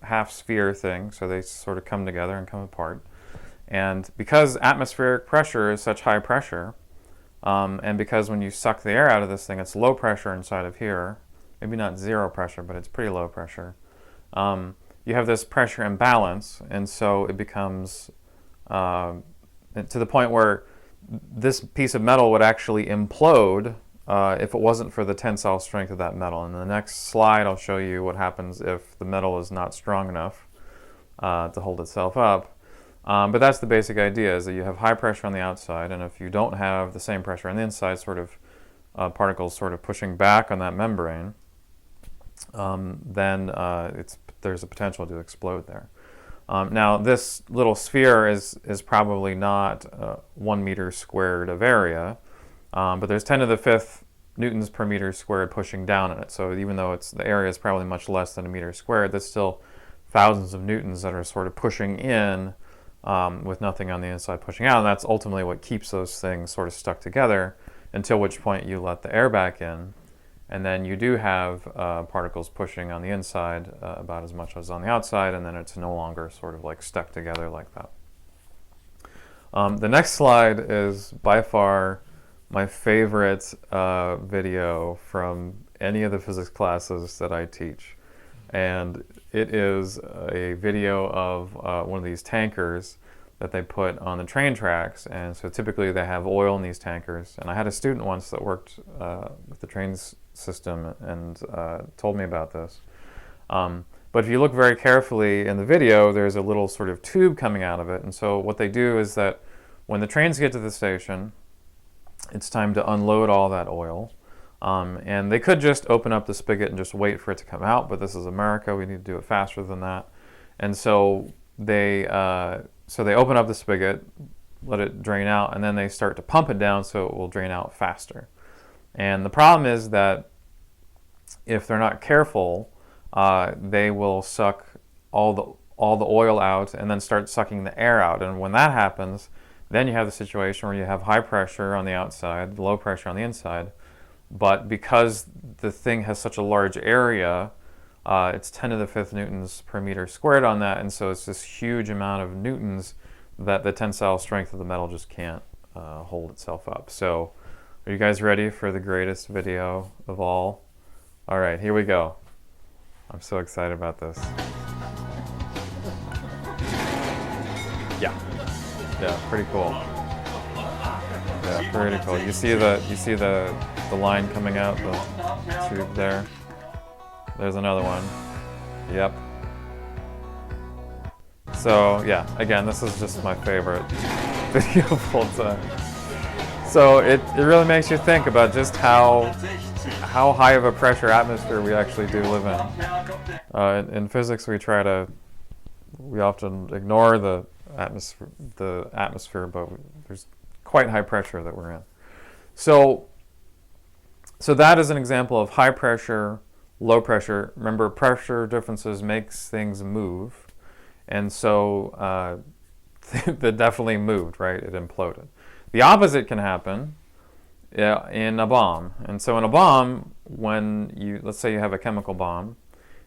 half sphere thing, so they sort of come together and come apart. And because atmospheric pressure is such high pressure, and because when you suck the air out of this thing, it's low pressure inside of here, maybe not zero pressure, but it's pretty low pressure, you have this pressure imbalance, and so it becomes to the point where this piece of metal would actually implode if it wasn't for the tensile strength of that metal. And in the next slide, I'll show you what happens if the metal is not strong enough to hold itself up. But that's the basic idea, is that you have high pressure on the outside, and if you don't have the same pressure on the inside, sort of particles sort of pushing back on that membrane, then there's a potential to explode there. Now, this little sphere is probably not 1 meter squared of area, but there's 10 to the 5th newtons per meter squared pushing down on it. So even though the area is probably much less than a meter squared, that's still thousands of newtons that are sort of pushing in with nothing on the inside pushing out. And that's ultimately what keeps those things sort of stuck together, until which point you let the air back in. And then you do have particles pushing on the inside about as much as on the outside, and then it's no longer sort of like stuck together like that. The next slide is by far my favorite video from any of the physics classes that I teach. And it is a video of one of these tankers that they put on the train tracks. And so typically they have oil in these tankers. And I had a student once that worked with the trains system and told me about this. But if you look very carefully in the video, there's a little sort of tube coming out of it. And so what they do is that when the trains get to the station, it's time to unload all that oil. And they could just open up the spigot and just wait for it to come out, but this is America, we need to do it faster than that. And so they open up the spigot, let it drain out, and then they start to pump it down so it will drain out faster. And the problem is that if they're not careful, they will suck all the oil out and then start sucking the air out. And when that happens, then you have the situation where you have high pressure on the outside, low pressure on the inside. but because the thing has such a large area, it's 10 to the 5th newtons per meter squared on that, and so it's this huge amount of newtons that the tensile strength of the metal just can't hold itself up. So are you guys ready for the greatest video of all? All right, here we go. I'm so excited about this. Yeah, pretty cool. Yeah, pretty cool. You see the line coming out the tube there. There's another one. Yep. So yeah, again, this is just my favorite video of all time. So it really makes you think about just how high of a pressure atmosphere we actually do live in. In physics, we often ignore the atmosphere, but there's quite high pressure that we're in. So that is an example of high pressure, low pressure. Remember, pressure differences makes things move, and so that definitely moved, right? It imploded. The opposite can happen in a bomb. And so in a bomb, let's say you have a chemical bomb,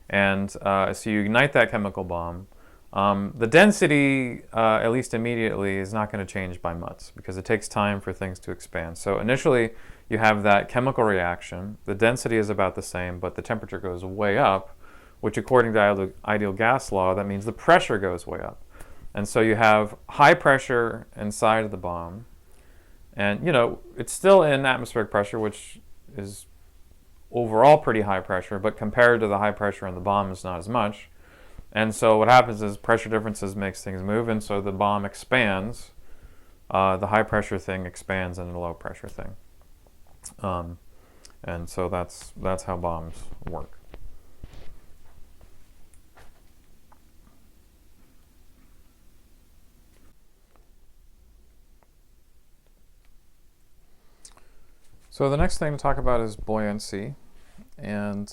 and so you ignite that chemical bomb, the density, at least immediately, is not going to change by much because it takes time for things to expand. So initially, you have that chemical reaction. The density is about the same, but the temperature goes way up, which according to ideal gas law, that means the pressure goes way up. And so you have high pressure inside of the bomb. And, it's still in atmospheric pressure, which is overall pretty high pressure, but compared to the high pressure in the bomb, it's not as much. And so what happens is pressure differences makes things move, and so the bomb expands. The high pressure thing expands into the low pressure thing. And so that's how bombs work. So the next thing to talk about is buoyancy. And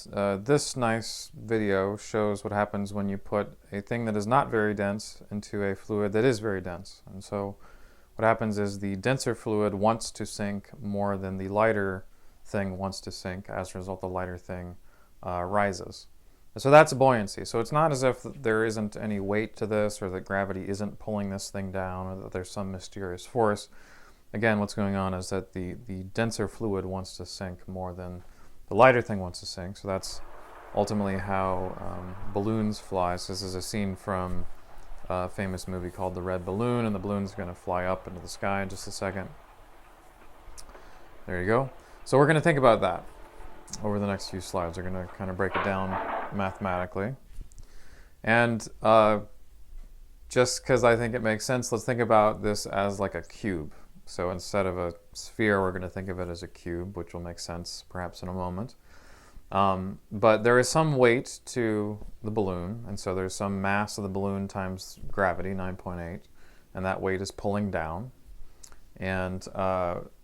this nice video shows what happens when you put a thing that is not very dense into a fluid that is very dense. And so what happens is the denser fluid wants to sink more than the lighter thing wants to sink. As a result, the lighter thing rises. And so that's buoyancy. So it's not as if there isn't any weight to this, or that gravity isn't pulling this thing down, or that there's some mysterious force. Again, what's going on is that the denser fluid wants to sink more than the lighter thing wants to sink. So that's ultimately how balloons fly. So this is a scene from a famous movie called The Red Balloon, and the balloon's going to fly up into the sky in just a second. There you go. So we're going to think about that over the next few slides. We're going to kind of break it down mathematically. And just because I think it makes sense, let's think about this as like a cube. So instead of a sphere, we're going to think of it as a cube, which will make sense perhaps in a moment. But there is some weight to the balloon, and so there's some mass of the balloon times gravity, 9.8, and that weight is pulling down. And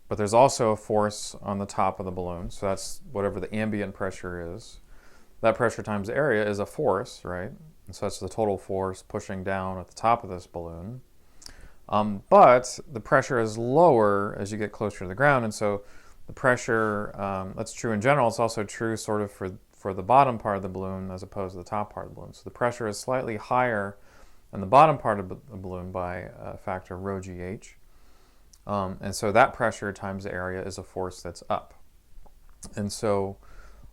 but there's also a force on the top of the balloon, so that's whatever the ambient pressure is. That pressure times the area is a force, right? And so that's the total force pushing down at the top of this balloon. But the pressure is lower as you get closer to the ground, and so the pressure, that's true in general. It's also true sort of for the bottom part of the balloon as opposed to the top part of the balloon. So the pressure is slightly higher in the bottom part of the balloon by a factor rho GH. And so that pressure times the area is a force that's up. And so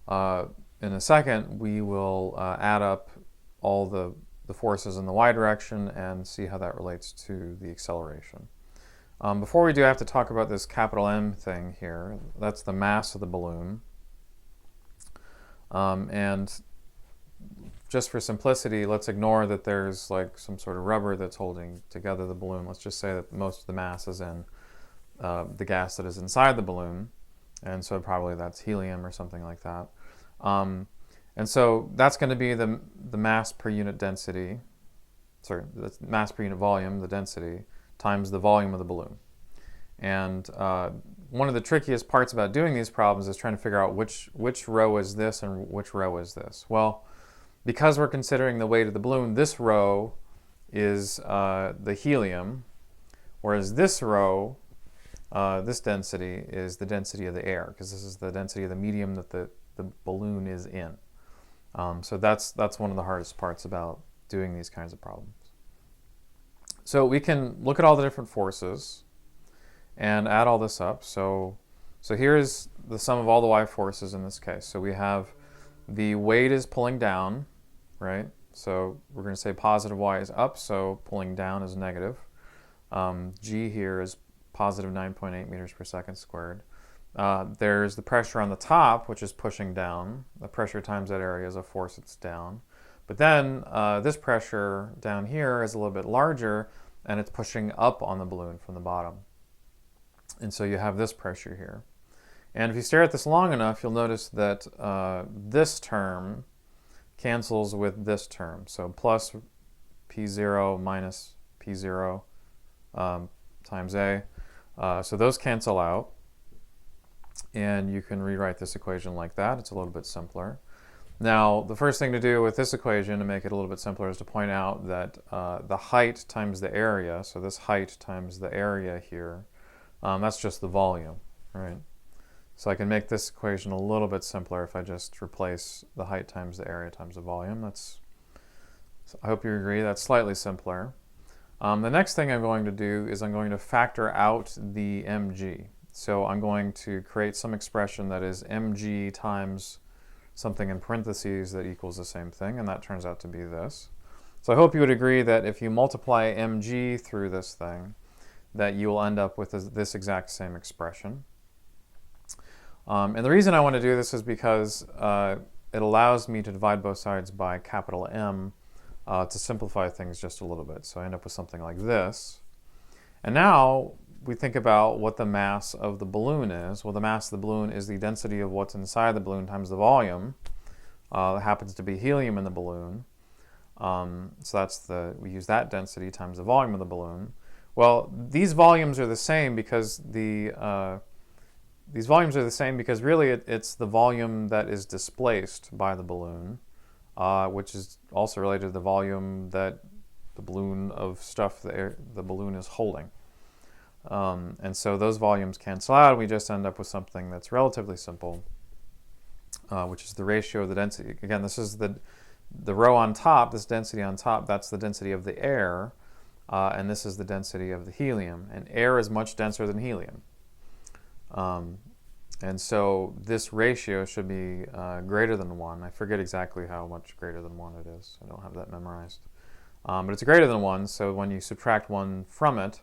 in a second, we will add up all the forces in the y direction and see how that relates to the acceleration. Before we do, I have to talk about this capital M thing here. That's the mass of the balloon. And just for simplicity, let's ignore that there's like some sort of rubber that's holding together the balloon. Let's just say that most of the mass is in the gas that is inside the balloon. And so probably that's helium or something like that. And so that's going to be the mass per unit density, the mass per unit volume, the density, times the volume of the balloon. And one of the trickiest parts about doing these problems is trying to figure out which row is this and which row is this. Well, because we're considering the weight of the balloon, this row is the helium, whereas this row this density is the density of the air, because this is the density of the medium that the balloon is in. So that's one of the hardest parts about doing these kinds of problems. So we can look at all the different forces and add all this up. So here's the sum of all the y forces in this case. So we have the weight is pulling down, right? So we're going to say positive y is up, so pulling down is negative. G here is positive 9.8 meters per second squared. There's the pressure on the top, which is pushing down. The pressure times that area is a force that's down. But then this pressure down here is a little bit larger, and it's pushing up on the balloon from the bottom. And so you have this pressure here. And if you stare at this long enough, you'll notice that this term cancels with this term. So plus P0 minus P0 times A. So those cancel out. And you can rewrite this equation like that. It's a little bit simpler. Now, the first thing to do with this equation to make it a little bit simpler is to point out that the height times the area, so this height times the area here, that's just the volume, right? So I can make this equation a little bit simpler if I just replace the height times the area times the volume. I hope you agree, that's slightly simpler. The next thing I'm going to do is I'm going to factor out the mg. So I'm going to create some expression that is mg times something in parentheses that equals the same thing, and that turns out to be this. So I hope you would agree that if you multiply mg through this thing, that you will end up with this exact same expression. And the reason I want to do this is because it allows me to divide both sides by capital M to simplify things just a little bit. So I end up with something like this. And now we think about what the mass of the balloon is. Well, the mass of the balloon is the density of what's inside the balloon times the volume. It happens to be helium in the balloon. So we use that density times the volume of the balloon. Well, these volumes are the same because really it's the volume that is displaced by the balloon, which is also related to the volume that the balloon of stuff the balloon is holding. And so those volumes cancel out. We just end up with something that's relatively simple, which is the ratio of the density. Again, this is the row on top, this density on top, that's the density of the air, and this is the density of the helium. And air is much denser than helium. And so this ratio should be greater than 1. I forget exactly how much greater than 1 it is. I don't have that memorized. But it's greater than 1, so when you subtract 1 from it,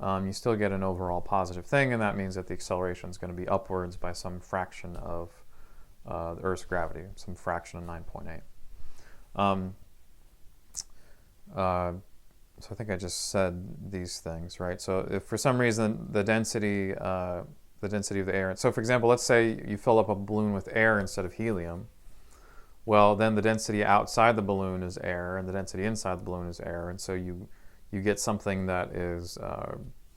you still get an overall positive thing, and that means that the acceleration is going to be upwards by some fraction of the Earth's gravity, some fraction of 9.8. So I think I just said these things, right? So if for some reason the density of the air, so for example, let's say you fill up a balloon with air instead of helium, well, then the density outside the balloon is air, and the density inside the balloon is air, and so you get something that is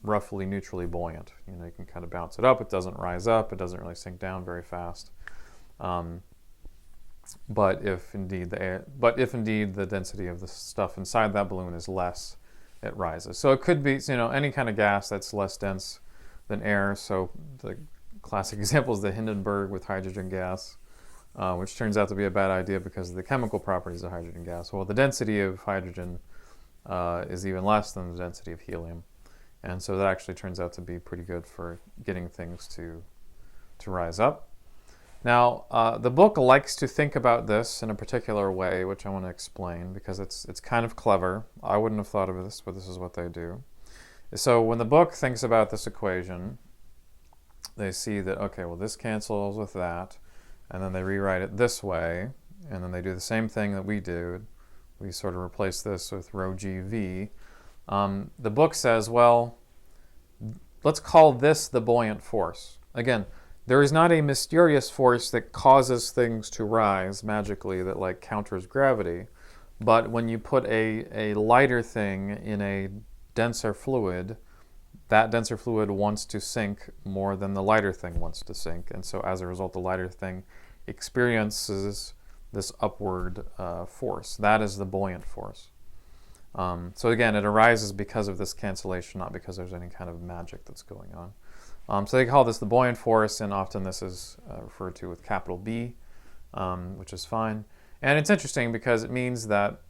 roughly neutrally buoyant. You know, you can kind of bounce it up. It doesn't rise up. It doesn't really sink down very fast. But if indeed the density of the stuff inside that balloon is less, it rises. So it could be, any kind of gas that's less dense than air. So the classic example is the Hindenburg with hydrogen gas, which turns out to be a bad idea because of the chemical properties of hydrogen gas. Well, the density of hydrogen is even less than the density of helium. And so that actually turns out to be pretty good for getting things to rise up. Now, the book likes to think about this in a particular way, which I want to explain because it's kind of clever. I wouldn't have thought of this, but this is what they do. So when the book thinks about this equation, they see that, okay, well, this cancels with that, and then they rewrite it this way, and then they do the same thing that we do. We sort of replace this with rho GV. The book says, well, let's call this the buoyant force. Again, there is not a mysterious force that causes things to rise magically that like counters gravity, but when you put a lighter thing in a denser fluid, that denser fluid wants to sink more than the lighter thing wants to sink, and so as a result the lighter thing experiences this upward force. That is the buoyant force. So again, it arises because of this cancellation, not because there's any kind of magic that's going on. So they call this the buoyant force, and often this is referred to with capital B, which is fine. And it's interesting because it means that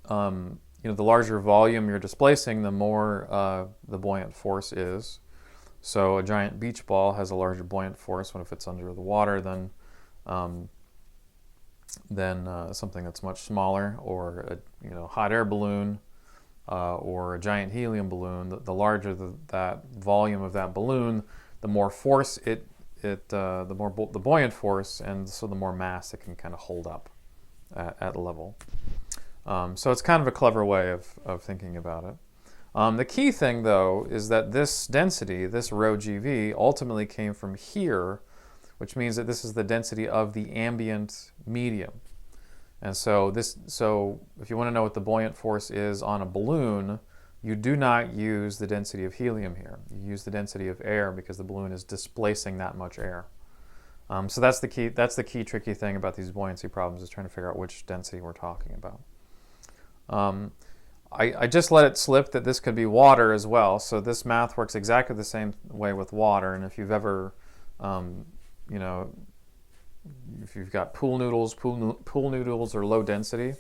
the larger volume you're displacing, the more the buoyant force is. So a giant beach ball has a larger buoyant force when if it's under the water than something that's much smaller, or a hot air balloon or a giant helium balloon. The larger that volume of that balloon, the more force the more the buoyant force, and so the more mass it can kind of hold up at level. So it's kind of a clever way of thinking about it. The key thing, though, is that this density, this rho GV, ultimately came from here, which means that this is the density of the ambient medium. And so if you want to know what the buoyant force is on a balloon, you do not use the density of helium here. You use the density of air because the balloon is displacing that much air. So that's the key. That's the key tricky thing about these buoyancy problems, is trying to figure out which density we're talking about. I just let it slip that this could be water as well. So this math works exactly the same way with water. And if you've ever, if you've got pool noodles are low density.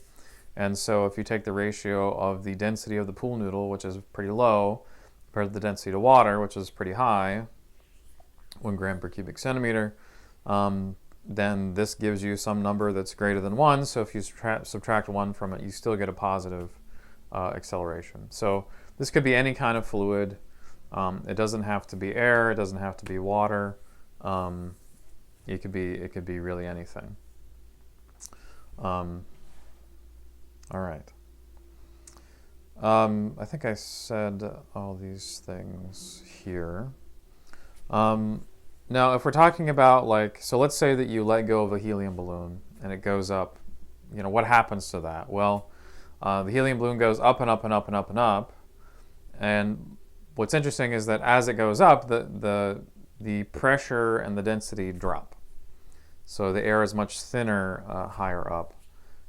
And so if you take the ratio of the density of the pool noodle, which is pretty low, compared to the density to water, which is pretty high, 1 gram per cubic centimeter, then this gives you some number that's greater than 1. So if you subtract 1 from it, you still get a positive acceleration. So this could be any kind of fluid. It doesn't have to be air. It doesn't have to be water. It could be really anything. All right. I think I said all these things here. Now, if we're talking about so let's say that you let go of a helium balloon and it goes up. What happens to that? Well, the helium balloon goes up and up and up and up and up. And what's interesting is that as it goes up, the pressure and the density drop. So the air is much thinner higher up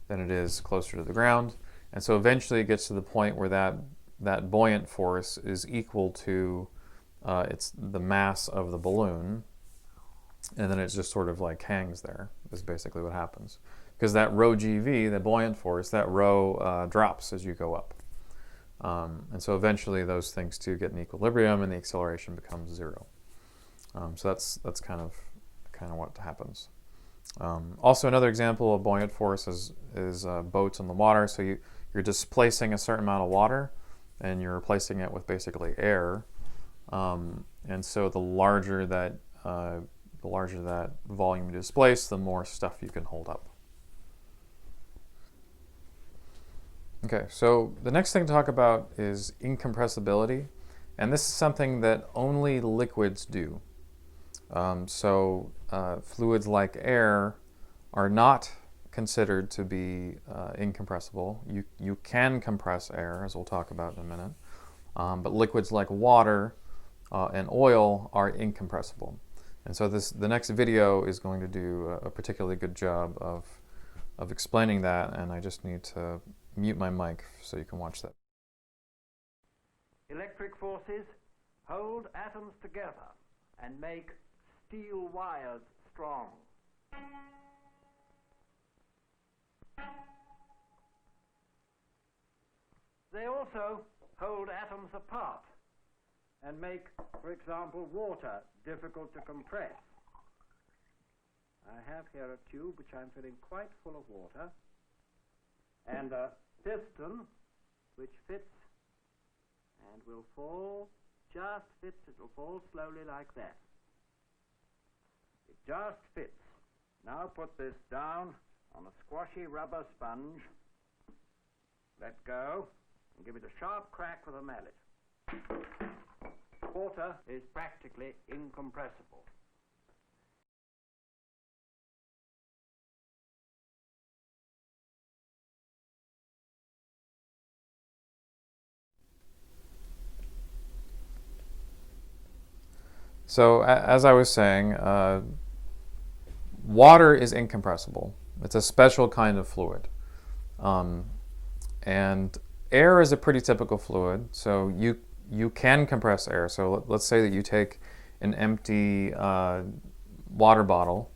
than it is closer to the ground. And so eventually it gets to the point where that buoyant force is equal to it's the mass of the balloon. And then it just sort of hangs there, is basically what happens. Because that rho GV, the buoyant force, that rho drops as you go up. And so eventually those things too get in equilibrium and the acceleration becomes 0. So that's kind of what happens. Also, another example of buoyant force is boats on the water. So you're displacing a certain amount of water and you're replacing it with basically air. And so the larger that volume you displace, the more stuff you can hold up. Okay, so the next thing to talk about is incompressibility. And this is something that only liquids do. Fluids like air are not considered to be incompressible. You can compress air, as we'll talk about in a minute. But liquids like water and oil are incompressible. And so the next video is going to do a particularly good job of explaining that, and I just need to mute my mic so you can watch that. Electric forces hold atoms together and make steel wires strong. They also hold atoms apart and make, for example, water difficult to compress. I have here a tube which I'm filling quite full of water, and a piston which fits and will fall, just fits. It will fall slowly like that. It just fits. Now put this down on a squashy rubber sponge, let go, and give it a sharp crack with a mallet. Water is practically incompressible. So as I was saying, water is incompressible. It's a special kind of fluid. And air is a pretty typical fluid. So you can compress air. So let's say that you take an empty water bottle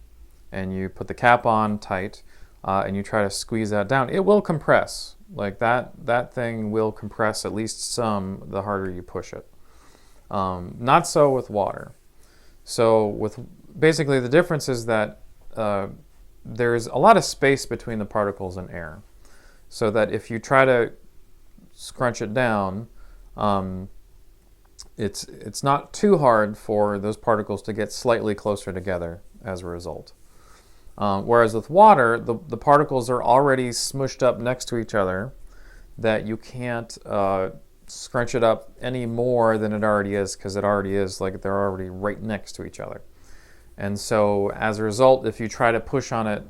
and you put the cap on tight and you try to squeeze that down. It will compress. Like that thing will compress at least some the harder you push it. Not so with water. So with basically the difference is that there's a lot of space between the particles in air. So that if you try to scrunch it down, it's not too hard for those particles to get slightly closer together as a result. Whereas with water, the particles are already smushed up next to each other, that you can't scrunch it up any more than it already is, because it already is, like, they're already right next to each other. And so as a result, if you try to push on it,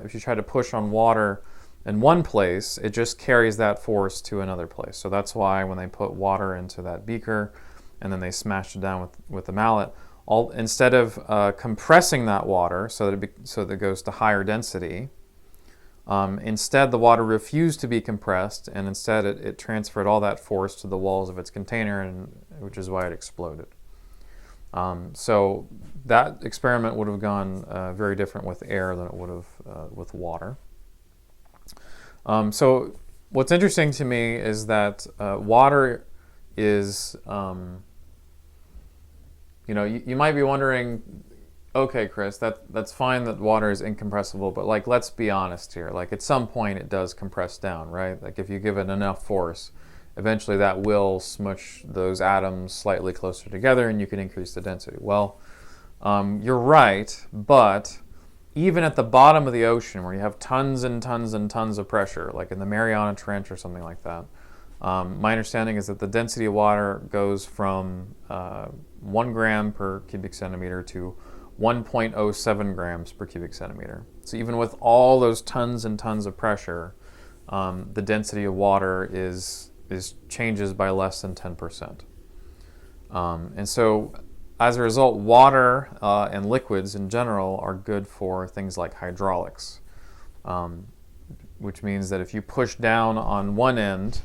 if you try to push on water in one place, it just carries that force to another place. So that's why when they put water into that beaker and then they smash it down with the mallet, instead of compressing that water so that it goes to higher density, instead the water refused to be compressed, and instead it transferred all that force to the walls of its container, which is why it exploded. So that experiment would have gone very different with air than it would have with water. So what's interesting to me is that water is, you might be wondering, okay, Chris, that's fine that water is incompressible, but like, let's be honest here. Like, at some point it does compress down, right? Like, if you give it enough force, eventually that will smush those atoms slightly closer together and you can increase the density. Well, you're right, but even at the bottom of the ocean, where you have tons and tons and tons of pressure, like in the Mariana Trench or something like that, my understanding is that the density of water goes from 1 gram per cubic centimeter to 1.07 grams per cubic centimeter. So even with all those tons and tons of pressure, the density of water changes by less than 10%. And so as a result, water and liquids in general are good for things like hydraulics, which means that if you push down on one end,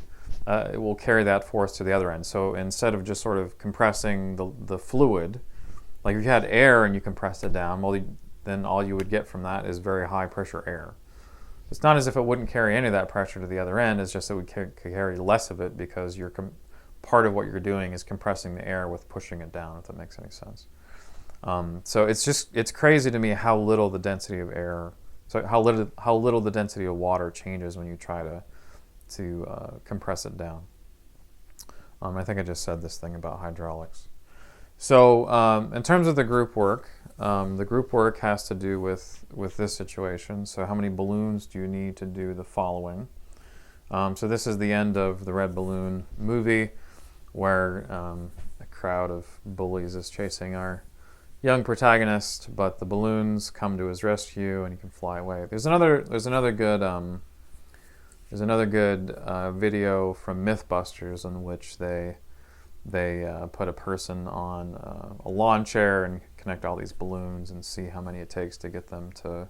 it will carry that force to the other end. So instead of just sort of compressing the fluid, like if you had air and you compressed it down, well, then all you would get from that is very high pressure air. It's not as if it wouldn't carry any of that pressure to the other end, it's just that it would carry less of it, because part of what you're doing is compressing the air with pushing it down, if that makes any sense. So it's crazy to me how little the density of air, so how little the density of water changes when you try to compress it down. I think I just said this thing about hydraulics. So in terms of the group work has to do with this situation. So how many balloons do you need to do the following? So this is the end of the Red Balloon movie, where a crowd of bullies is chasing our young protagonist, but the balloons come to his rescue and he can fly away. There's another good video from Mythbusters in which they put a person on a lawn chair and connect all these balloons and see how many it takes to get them to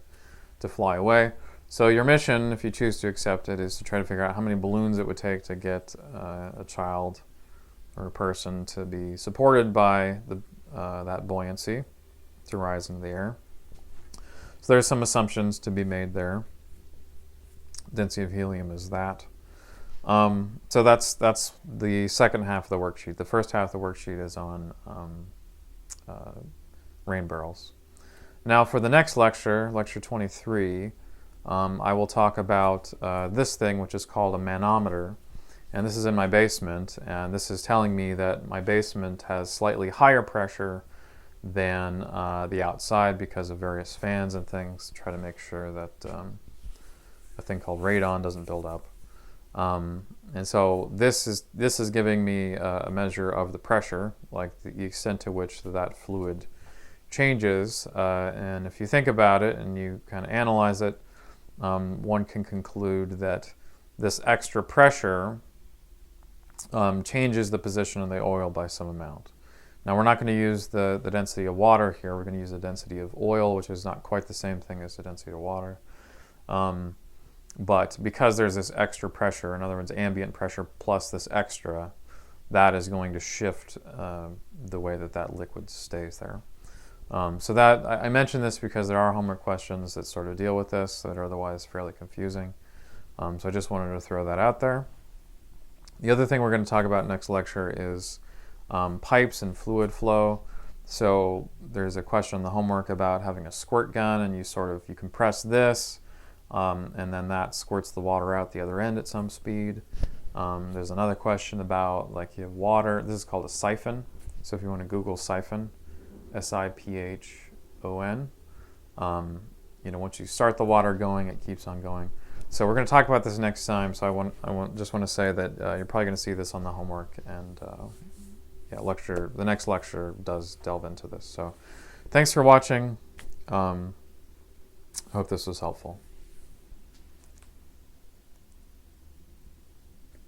fly away. So your mission, if you choose to accept it, is to try to figure out how many balloons it would take to get a child or a person to be supported by that buoyancy to rise into the air. So there's some assumptions to be made there. Density of helium is that. So that's the second half of the worksheet. The first half of the worksheet is on rain barrels. Now for the next lecture, lecture 23, I will talk about this thing, which is called a manometer. And this is in my basement, and this is telling me that my basement has slightly higher pressure than the outside because of various fans and things to try to make sure that a thing called radon doesn't build up. And so this is giving me a measure of the pressure, like the extent to which that fluid changes. And if you think about it and you kind of analyze it, one can conclude that this extra pressure changes the position of the oil by some amount. Now we're not going to use the density of water here. We're going to use the density of oil, which is not quite the same thing as the density of water. But because there's this extra pressure, in other words, ambient pressure plus this extra, that is going to shift the way that that liquid stays there. So that I mentioned this because there are homework questions that sort of deal with this that are otherwise fairly confusing. So I just wanted to throw that out there. The other thing we're going to talk about next lecture is pipes and fluid flow. So there's a question in the homework about having a squirt gun, and you compress this, and then that squirts the water out the other end at some speed. There's another question about, like, you have water. This is called a siphon. So if you want to Google siphon, S-I-P-H-O-N, once you start the water going, it keeps on going. So we're going to talk about this next time. So just want to say that you're probably going to see this on the homework, and the next lecture does delve into this. So thanks for watching. I hope this was helpful.